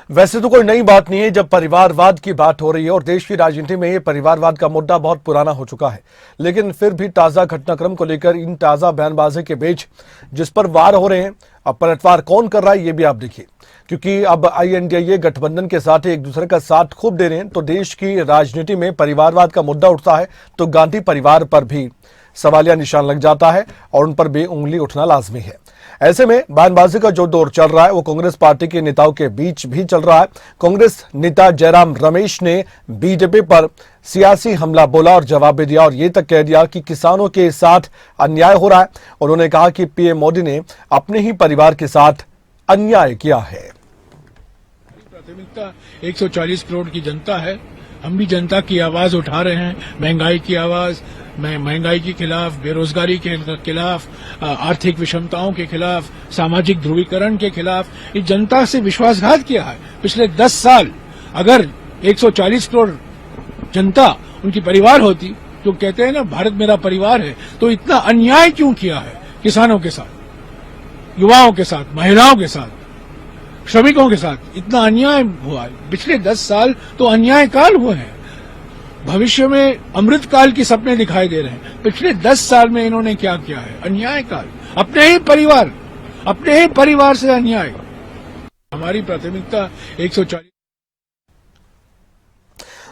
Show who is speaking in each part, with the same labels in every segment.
Speaker 1: वैसे तो कोई नई बात नहीं है जब परिवारवाद की बात हो रही है और देश की राजनीति में ये परिवारवाद का मुद्दा बहुत पुराना हो चुका है। लेकिन फिर भी ताजा घटनाक्रम को लेकर इन ताजा बयानबाजी के बीच जिस पर वार हो रहे हैं, अब पलटवार कौन कर रहा है ये भी आप देखिए, क्योंकि अब INDIA गठबंधन के साथ एक दूसरे का साथ खूब दे रहे हैं तो देश की राजनीति में परिवारवाद का मुद्दा उठता है तो गांधी परिवार पर भी सवालिया निशान लग जाता है और उन पर भी उंगली उठना लाजमी है। ऐसे में बयानबाजी का जो दौर चल रहा है वो कांग्रेस पार्टी के नेताओं के बीच भी चल रहा है। कांग्रेस नेता जयराम रमेश ने बीजेपी पर सियासी हमला बोला और जवाब भी दिया और ये तक कह दिया कि किसानों के साथ अन्याय हो रहा है। उन्होंने कहा कि PM मोदी ने अपने ही परिवार के साथ अन्याय किया है।
Speaker 2: प्राथमिकता 140 करोड़ की जनता है। हम भी जनता की आवाज उठा रहे हैं, महंगाई की आवाज, महंगाई के खिलाफ, बेरोजगारी के खिलाफ, आर्थिक विषमताओं के खिलाफ, सामाजिक ध्रुवीकरण के खिलाफ। इस जनता से विश्वासघात किया है पिछले 10 साल। अगर 140 करोड़ जनता उनकी परिवार होती, जो कहते हैं ना भारत मेरा परिवार है, तो इतना अन्याय क्यों किया है किसानों के साथ, युवाओं के साथ, महिलाओं के साथ, श्रमिकों के साथ इतना अन्याय हुआ है। पिछले 10 साल तो अन्याय काल हुए हैं। भविष्य में अमृत काल की सपने दिखाई दे रहे हैं। पिछले 10 साल में इन्होंने क्या किया है? अन्याय काल, अपने ही परिवार से अन्याय। हमारी प्राथमिकता 140।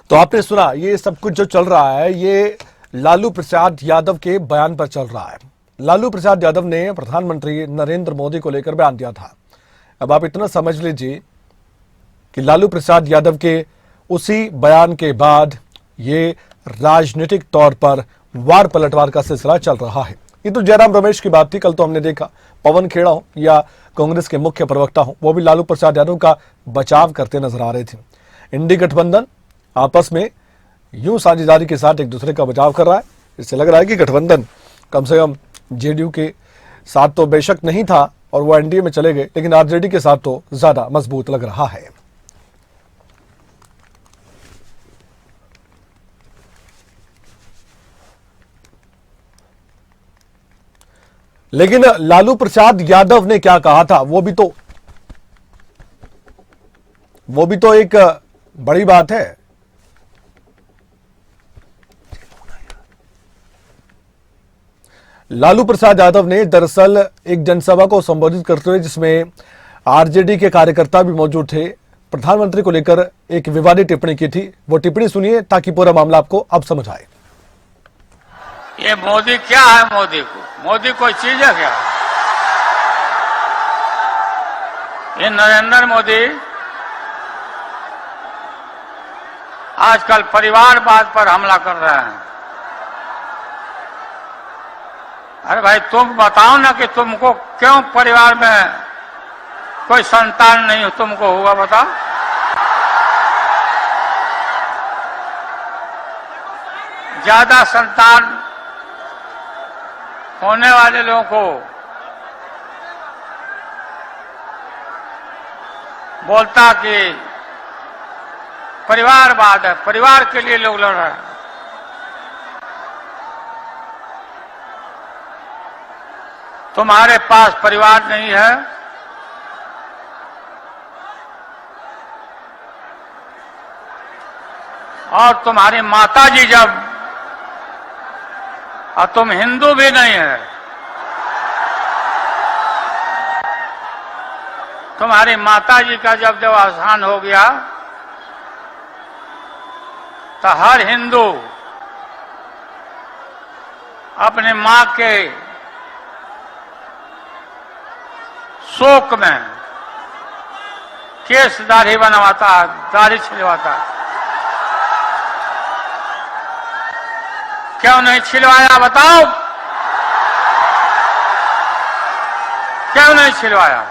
Speaker 1: तो आपने सुना, ये सब कुछ जो चल रहा है ये लालू प्रसाद यादव के बयान पर चल रहा है। लालू प्रसाद यादव ने प्रधानमंत्री नरेंद्र मोदी को लेकर बयान दिया था। अब आप इतना समझ लीजिए कि लालू प्रसाद यादव के उसी बयान के बाद ये राजनीतिक तौर पर वार पलटवार का सिलसिला चल रहा है। ये तो जयराम रमेश की बात थी। कल तो हमने देखा पवन खेड़ा हो या कांग्रेस के मुख्य प्रवक्ता हो, वो भी लालू प्रसाद यादव का बचाव करते नजर आ रहे थे। इंडी गठबंधन आपस में यूं साझेदारी के साथ एक दूसरे का बचाव कर रहा है। इससे लग रहा है कि गठबंधन कम से कम JDU के साथ तो बेशक नहीं था और वो NDA में चले गए, लेकिन RJD के साथ तो ज्यादा मजबूत लग रहा है। लेकिन लालू प्रसाद यादव ने क्या कहा था वो भी तो एक बड़ी बात है। लालू प्रसाद यादव ने दरअसल एक जनसभा को संबोधित करते हुए, जिसमें RJD के कार्यकर्ता भी मौजूद थे, प्रधानमंत्री को लेकर एक विवादित टिप्पणी की थी। वो टिप्पणी सुनिए ताकि पूरा मामला आपको अब समझ आए।
Speaker 3: ये मोदी क्या है? मोदी कोई चीज है क्या? ये नरेंद्र मोदी आजकल परिवारवाद पर हमला कर रहे हैं। अरे भाई तुम बताओ ना कि तुमको क्यों परिवार में कोई संतान नहीं तुमको हुआ, बताओ। ज्यादा संतान होने वाले लोगों को बोलता कि परिवारवाद है, परिवार के लिए लोग लड़ रहे हैं। तुम्हारे पास परिवार नहीं है, और तुम्हारी माताजी जब, और तुम हिंदू भी नहीं है, तुम्हारी माताजी का जब अवसान हो गया तो हर हिंदू अपने मां के शोक में केस दाढ़ी बनवाता है, दाढ़ी छिलवाता है। क्यों नहीं छिलवाया बताओ? क्यों नहीं छिलवाया?